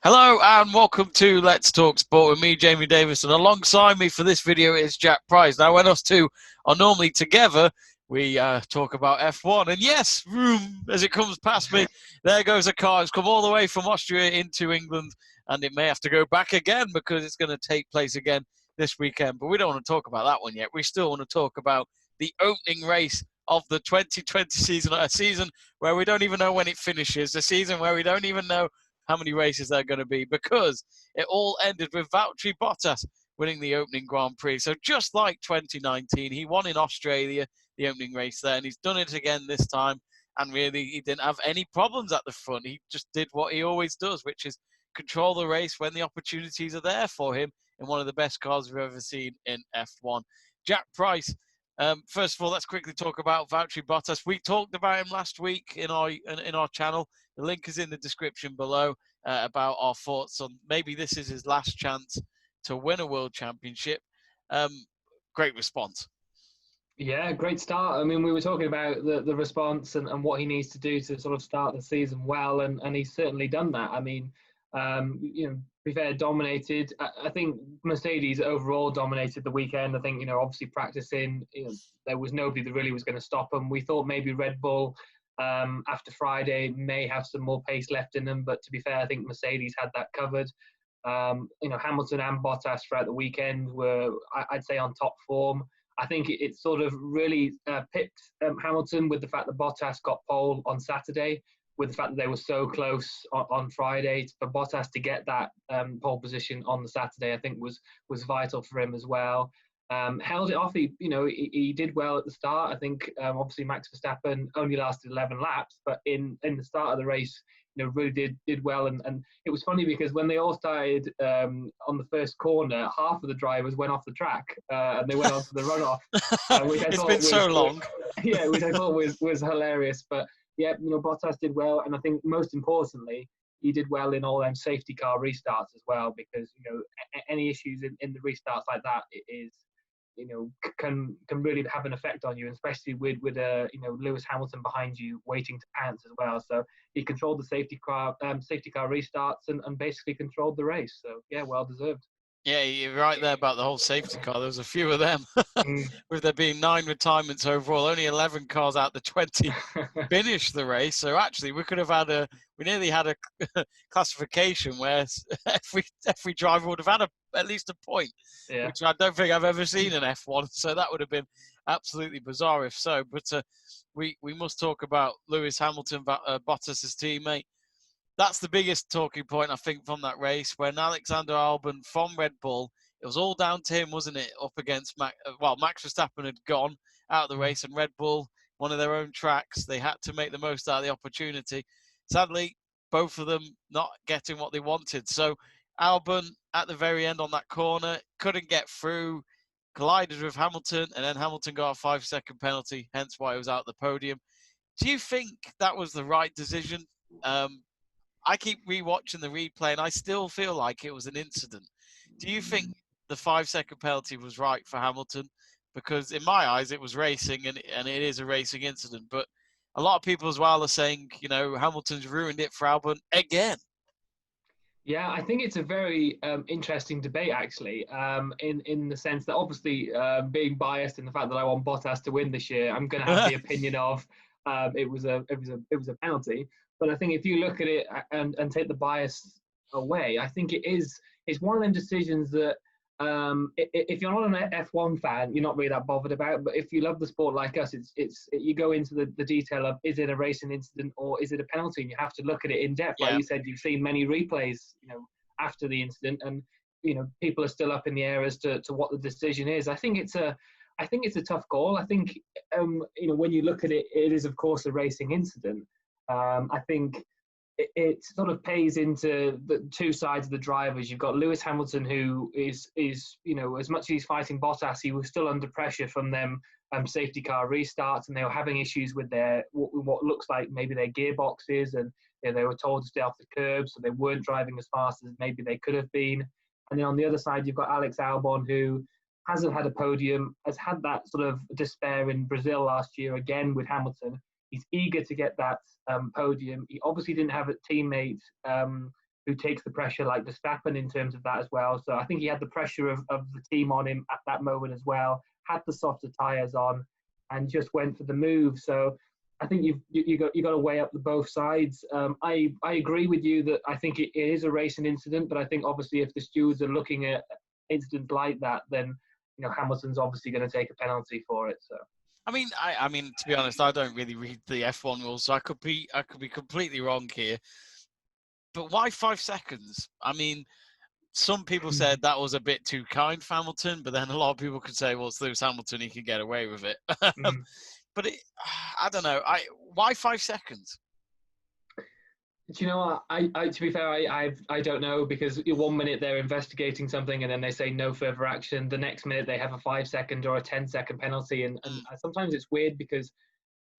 Hello and welcome to Let's Talk Sport with me, Jamie Davis, and alongside me for this video is Jack Price. Now, when us two are normally together, we talk about F1, and yes, as it comes past me, there goes a car. It's come all the way from Austria into England, and it may have to go back again because it's going to take place again this weekend. But we don't want to talk about that one yet. We still want to talk about the opening race of the 2020 season, a season where we don't even know when it finishes, a season where we don't even know how many races there are going to be, because it all ended with Valtteri Bottas winning the opening Grand Prix. So just like 2019, he won in Australia, the opening race there, and he's done it again this time. And really, he didn't have any problems at the front. He just did what he always does, which is control the race when the opportunities are there for him in one of the best cars we've ever seen in F1. Jack Price, first of all, let's quickly talk about Valtteri Bottas. We talked about him last week in our channel. The link is in the description below about our thoughts on maybe this is his last chance to win a world championship. Great response. Yeah, great start. I mean, we were talking about the response and what he needs to do to sort of start the season well, and he's certainly done that. I mean, to be fair, dominated. I think Mercedes overall dominated the weekend. I think, obviously practicing, there was nobody that really was going to stop them. We thought maybe Red Bull, after Friday, may have some more pace left in them, but to be fair, I think Mercedes had that covered. Hamilton and Bottas throughout the weekend were, I'd say, on top form. I think it sort of really pipped Hamilton with the fact that Bottas got pole on Saturday, with the fact that they were so close on Friday. For Bottas to get that pole position on the Saturday, I think was vital for him as well. Held it off. He did well at the start. I think obviously Max Verstappen only lasted 11 laps, but in the start of the race, really did well. And it was funny because when they all started on the first corner, half of the drivers went off the track and they went on to the runoff. It's been so long. Yeah, which I thought was hilarious. But yeah, Bottas did well, and I think most importantly, he did well in all them safety car restarts as well, because any issues in the restarts like that is can really have an effect on you, especially with Lewis Hamilton behind you waiting to pounce as well. So he controlled the safety car restarts and basically controlled the race. So yeah, well deserved. Yeah, you're right there about the whole safety car. There was a few of them. With there being 9 retirements overall, only 11 cars out the 20 finished the race. So actually, we nearly had a classification where every driver would have had at least a point, which I don't think I've ever seen in F1. So that would have been absolutely bizarre if so. But we must talk about Lewis Hamilton, Bottas' teammate. That's the biggest talking point, I think, from that race, when Alexander Albon from Red Bull, it was all down to him, wasn't it, up against Max Verstappen had gone out of the race, and Red Bull, one of their own tracks, they had to make the most out of the opportunity. Sadly, both of them not getting what they wanted. So Albon, at the very end on that corner, couldn't get through, collided with Hamilton, and then Hamilton got a 5-second penalty, hence why he was out the podium. Do you think that was the right decision? I keep rewatching the replay, and I still feel like it was an incident. Do you think the 5-second penalty was right for Hamilton? Because in my eyes, it was racing, and it is a racing incident. But a lot of people as well are saying, Hamilton's ruined it for Albon again. Yeah, I think it's a very interesting debate, actually, in the sense that obviously being biased in the fact that I want Bottas to win this year, I'm going to have the opinion of it was a penalty. But I think if you look at it and take the bias away, I think it's one of them decisions that if you're not an F1 fan, you're not really that bothered about. But if you love the sport like us, you go into the detail of, is it a racing incident or is it a penalty? And you have to look at it in depth. Like you said, you've seen many replays, after the incident, and people are still up in the air as to what the decision is. I think it's a tough call. I think when you look at it, it is of course a racing incident. I think it sort of pays into the two sides of the drivers. You've got Lewis Hamilton, who is as much as he's fighting Bottas, he was still under pressure from them safety car restarts, and they were having issues with their what looks like maybe their gearboxes, and they were told to stay off the curb, so they weren't driving as fast as maybe they could have been. And then on the other side, you've got Alex Albon, who hasn't had a podium, has had that sort of despair in Brazil last year again with Hamilton. He's eager to get that podium. He obviously didn't have a teammate takes the pressure like Verstappen in terms of that as well. So I think he had the pressure of the team on him at that moment as well, had the softer tyres on, and just went for the move. So I think you got to weigh up the both sides. I agree with you that I think it is a racing incident, but I think obviously if the stewards are looking at incidents like that, then Hamilton's obviously going to take a penalty for it. So. I mean, to be honest, I don't really read the F1 rules, so I could be completely wrong here. But why 5 seconds? I mean, some people said that was a bit too kind for Hamilton, but then a lot of people could say, well, it's Lewis Hamilton, he can get away with it. But I don't know. Why 5 seconds? Do you know what? I to be fair, I don't know, because 1 minute they're investigating something and then they say no further action. The next minute they have a 5 second or a 10-second penalty, and sometimes it's weird because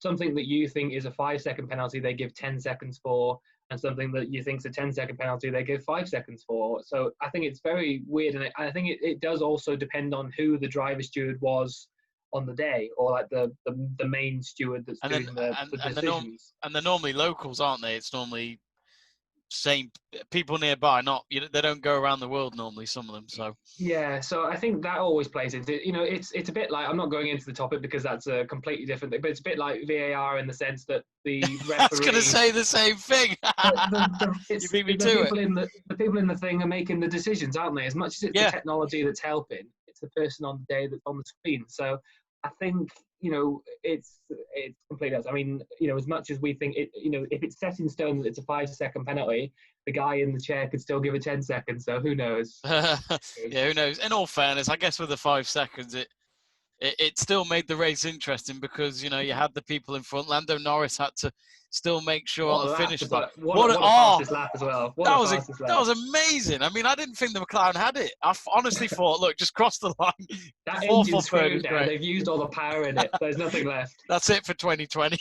something that you think is a 5 second penalty they give 10 seconds for, and something that you think is a 10-second penalty they give 5 seconds for. So I think it's very weird, and I think it does also depend on who the driver steward was on the day, or like the main steward that's doing the decisions. And they're normally locals, aren't they? It's normally same people nearby, not they don't go around the world normally, some of them. So yeah, so I think that always plays into it. It's a bit like, I'm not going into the topic because that's a completely different thing, but it's a bit like VAR in the sense that the referee. I was going to say the same thing. You beat me to it. The people in the thing are making the decisions, aren't they? As much as it's the technology that's helping, it's the person on the day that's on the screen. So I think it's completely. I mean, as much as we think it, if it's set in stone that it's a 5 second penalty, the guy in the chair could still give it 10 seconds. So who knows? Yeah, who knows? In all fairness, I guess with the 5 seconds, it still made the race interesting because you had the people in front. Lando Norris had to still make sure on the finish line. What a fastest lap as well. That was amazing. I mean, I didn't think the McLaren had it. I honestly thought, look, just cross the line. That engine's screwed now. They've used all the power in it. There's nothing left. That's it for 2020.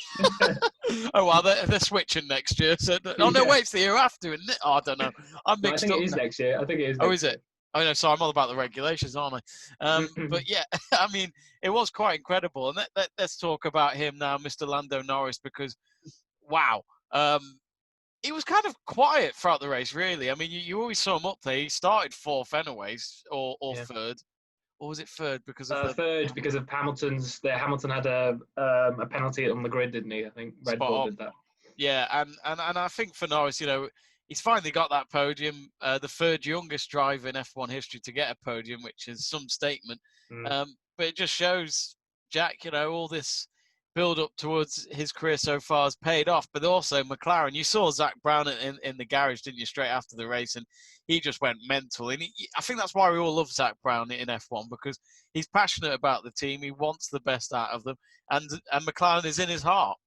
Oh well, they're switching next year. So wait, it's the year after, isn't it? Oh, I don't know. I'm mixed up. I think it is next year. I think it is. Oh, is it? Oh no, sorry, I'm all about the regulations, aren't I? But yeah, I mean, it was quite incredible. And let's talk about him now, Mr. Lando Norris, because wow, he was kind of quiet throughout the race, really. I mean, you always saw him up there. He started 4th anyways, or 3rd. Or was it 3rd because of 3rd because of Hamilton's? Hamilton had a penalty on the grid, didn't he? I think Red Bull did that. Yeah, and I think for Norris, he's finally got that podium, the 3rd youngest driver in F1 history to get a podium, which is some statement. But it just shows, Jack, all this build-up towards his career so far has paid off. But also McLaren, you saw Zach Brown in the garage, didn't you, straight after the race, and he just went mental. And I think that's why we all love Zach Brown in F1, because he's passionate about the team. He wants the best out of them, and McLaren is in his heart.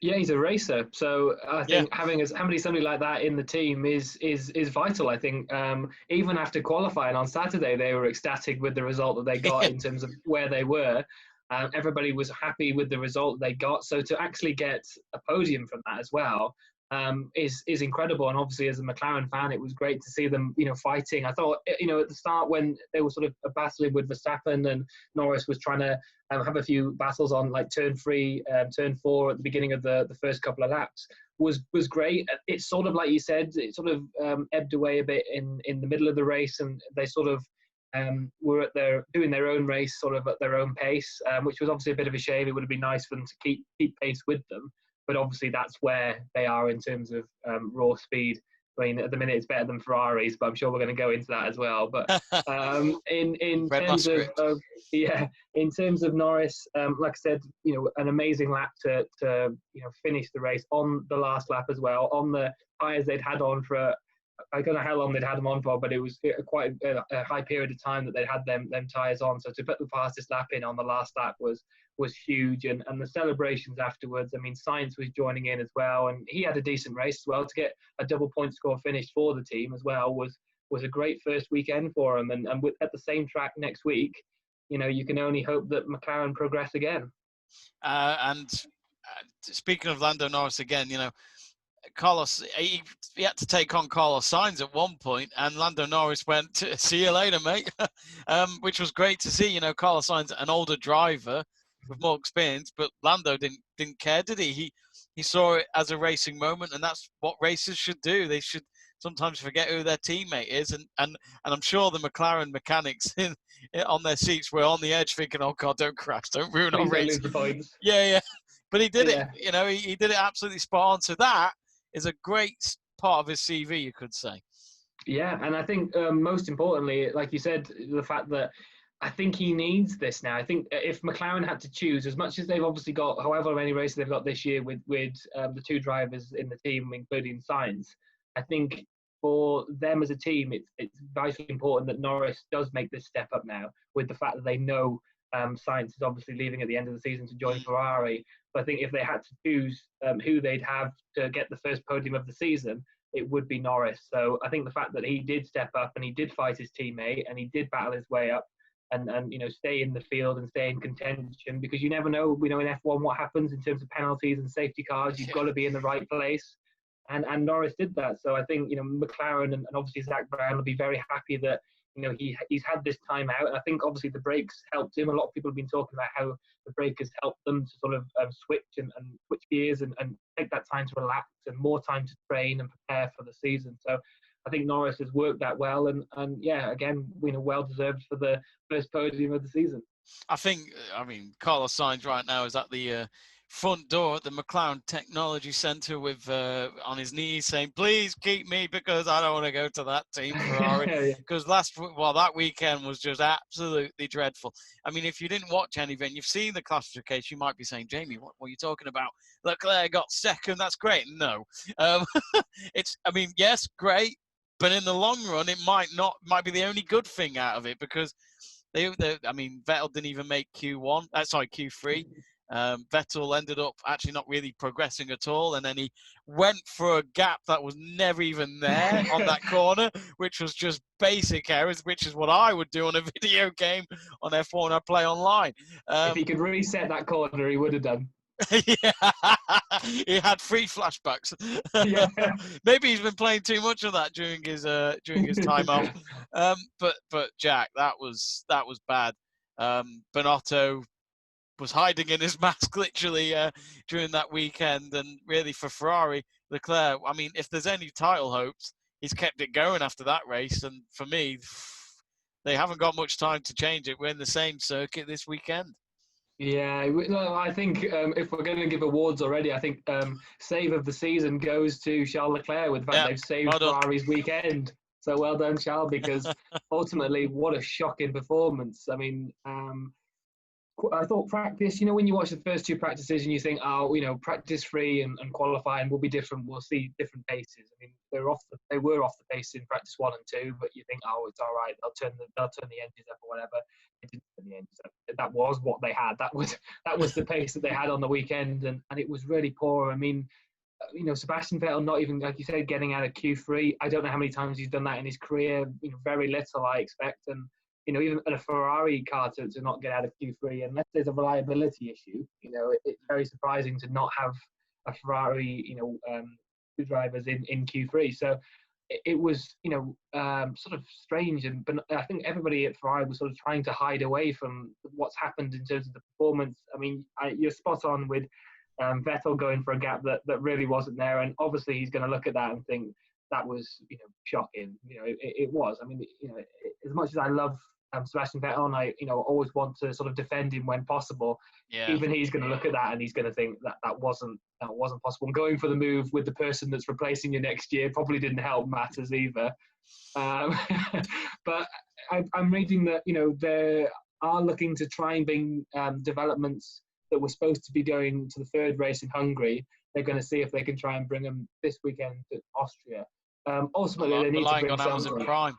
Yeah, he's a racer. So I think having somebody like that in the team is vital. I think even after qualifying on Saturday, they were ecstatic with the result that they got in terms of where they were. Everybody was happy with the result they got. So to actually get a podium from that as well is incredible. And obviously, as a McLaren fan, it was great to see them, fighting. I thought, at the start when they were sort of battling with Verstappen and Norris was trying to have a few battles on like turn 3, turn 4 at the beginning of the first couple of laps was great. It's sort of like you said, it sort of ebbed away a bit in the middle of the race, and they sort of were doing their own race sort of at their own pace, which was obviously a bit of a shame. It would have been nice for them to keep pace with them, but obviously that's where they are in terms of raw speed. I mean, at the minute it's better than Ferraris, but I'm sure we're going to go into that as well. But in terms of Norris, like I said, an amazing lap to finish the race on the last lap as well, on the tyres they'd had on for I don't know how long they'd had them on for, but it was quite a high period of time that they'd had them tyres on. So to put the fastest lap in on the last lap was huge. And the celebrations afterwards, I mean, Sainz was joining in as well. And he had a decent race as well. To get a double point score finish for the team as well was a great first weekend for him. And at the same track next week, you can only hope that McLaren progress again. And speaking of Lando Norris again, Carlos, he had to take on Carlos Sainz at one point, and Lando Norris went, "See you later, mate," which was great to see. Carlos Sainz, an older driver with more experience, but Lando didn't care, did he? He saw it as a racing moment, and that's what racers should do. They should sometimes forget who their teammate is, and I'm sure the McLaren mechanics on their seats were on the edge, thinking, "Oh God, don't crash, don't ruin our Please don't race." lose the points. Yeah. But he did it. Yeah. You know, he did it absolutely spot on. So that is a great part of his CV, you could say. Yeah, and I think most importantly, like you said, the fact that I think he needs this now. I think if McLaren had to choose, as much as they've obviously got however many races they've got this year with the two drivers in the team, including Sainz, I think for them as a team, it's vitally important that Norris does make this step up now, with the fact that they know Sainz is obviously leaving at the end of the season to join Ferrari. But I think if they had to choose who they'd have to get the first podium of the season, it would be Norris. So I think the fact that he did step up and he did fight his teammate and he did battle his way up and stay in the field and stay in contention, because you never know, in F1 what happens in terms of penalties and safety cars. You've got to be in the right place. And Norris did that. So I think, McLaren and obviously Zach Brown will be very happy that, he's had this time out. And I think obviously the brakes helped him. A lot of people have been talking about how the brake has helped them to sort of switch and switch gears and take that time to relax and more time to train and prepare for the season. So I think Norris has worked that well. And yeah, again, well deserved for the first podium of the season. I mean, Carlos Sainz right now is at the front door at the McLaren Technology Centre with on his knees saying, "Please keep me because I don't want to go to that team, Ferrari." Because that weekend was just absolutely dreadful. I mean, if you didn't watch any of it and you've seen the classification, you might be saying, "Jamie, what are you talking about? Leclerc got second. That's great." No, yes, great, but in the long run, it might be the only good thing out of it, because Vettel didn't even make Q3. Vettel ended up actually not really progressing at all, and then he went for a gap that was never even there on that corner, which was just basic errors, which is what I would do on a video game on F1 I play online. If he could reset that corner, he would have done. Yeah, he had 3 flashbacks. Yeah. Maybe he's been playing too much of that during his time off. But Jack, that was bad. Binotto was hiding in his mask literally during that weekend, and really for Ferrari, Leclerc, I mean, if there's any title hopes, he's kept it going after that race, and for me, they haven't got much time to change it. We're in the same circuit this weekend. Yeah, I think if we're going to give awards already, I think save of the season goes to Charles Leclerc with the fact they've saved Ferrari's weekend. So well done, Charles, because ultimately, what a shocking performance. I mean, I thought practice, when you watch the first 2 practices and you think, practice 3 and qualifying will be different. We'll see different paces. I mean, they were off the pace in practice 1 and 2, but you think, it's all right. They'll turn the engines up or whatever. They didn't turn the engines up. That was what they had. That was the pace that they had on the weekend, and it was really poor. I mean, Sebastian Vettel not even, like you said, getting out of Q3. I don't know how many times he's done that in his career. Very little, I expect, and even at a Ferrari car to not get out of Q3, unless there's a reliability issue, it's very surprising to not have a Ferrari, 2 drivers in Q3. So it was, sort of strange. But I think everybody at Ferrari was sort of trying to hide away from what's happened in terms of the performance. I mean, you're spot on with Vettel going for a gap that really wasn't there. And obviously he's going to look at that and think, that was, shocking. It was. I mean, as much as I love Sebastian Vettel, and I, always want to sort of defend him when possible. Yeah. Even he's going to look at that and he's going to think that wasn't possible. And going for the move with the person that's replacing you next year probably didn't help matters either. But I'm reading that they are looking to try and bring developments that were supposed to be going to the 3rd race in Hungary. They're going to see if they can try and bring them this weekend to Austria. Ultimately, they need to bring on Amazon Prime.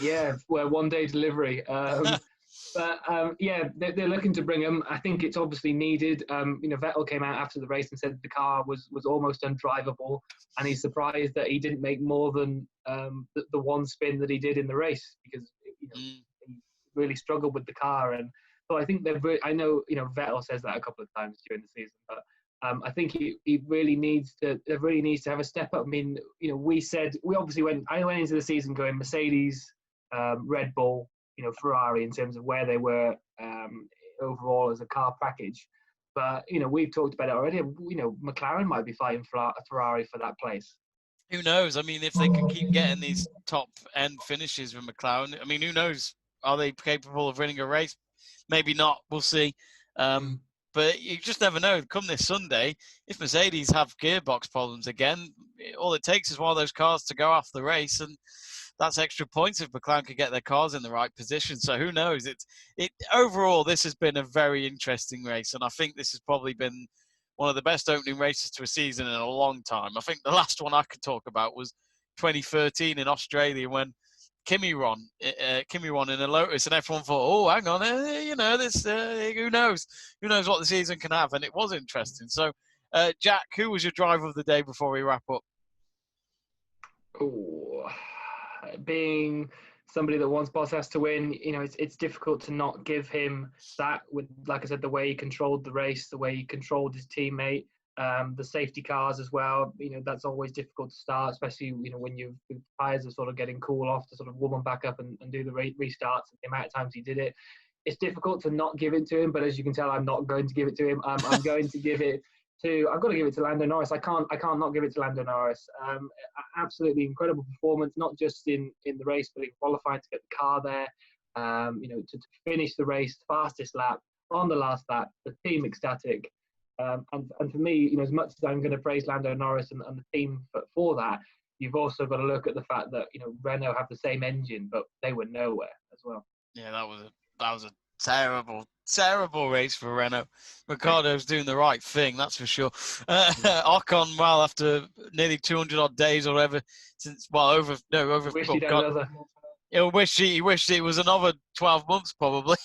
Yeah, well, 1-day delivery. But they're looking to bring them. I think it's obviously needed. Vettel came out after the race and said the car was almost undrivable, and he's surprised that he didn't make more than the 1 spin that he did in the race, because he really struggled with the car. And so I think I know Vettel says that a couple of times during the season, but I think he really needs to have a step up. I mean, I went into the season going Mercedes, Red Bull, Ferrari in terms of where they were overall as a car package. But we've talked about it already. McLaren might be fighting Ferrari for that place. Who knows? I mean, if they can keep getting these top end finishes with McLaren, I mean, who knows? Are they capable of winning a race? Maybe not. We'll see. But you just never know. Come this Sunday, if Mercedes have gearbox problems again, all it takes is one of those cars to go off the race, and that's extra points if McLaren could get their cars in the right position. So who knows? Overall, this has been a very interesting race, and I think this has probably been one of the best opening races to a season in a long time. I think the last one I could talk about was 2013 in Australia when Kimi won in a Lotus, and everyone thought, "Oh, hang on, this who knows? Who knows what the season can have?" And it was interesting. So, Jack, who was your driver of the day before we wrap up? Oh, being somebody that wants Bottas to win, it's difficult to not give him that. With, like I said, the way he controlled the race, the way he controlled his teammate. The safety cars as well, that's always difficult to start, especially when the tyres are sort of getting cool off, to sort of warm them back up and do the restarts. The amount of times he did it, it's difficult to not give it to him. But as you can tell, I'm not going to give it to him. I'm going to give it to. I've got to give it to Lando Norris. I can't not give it to Lando Norris. Absolutely incredible performance, not just in the race, but in qualifying to get the car there. To finish the race, fastest lap on the last lap, the team ecstatic. And for me, as much as I'm going to praise Lando Norris and the team for that, you've also got to look at the fact that Renault have the same engine, but they were nowhere as well. Yeah, that was a terrible race for Renault. Ricciardo's doing the right thing, that's for sure. Ocon, well, after nearly 200 odd days or whatever, over. Wish he'd had another. He wished it was another 12 months probably.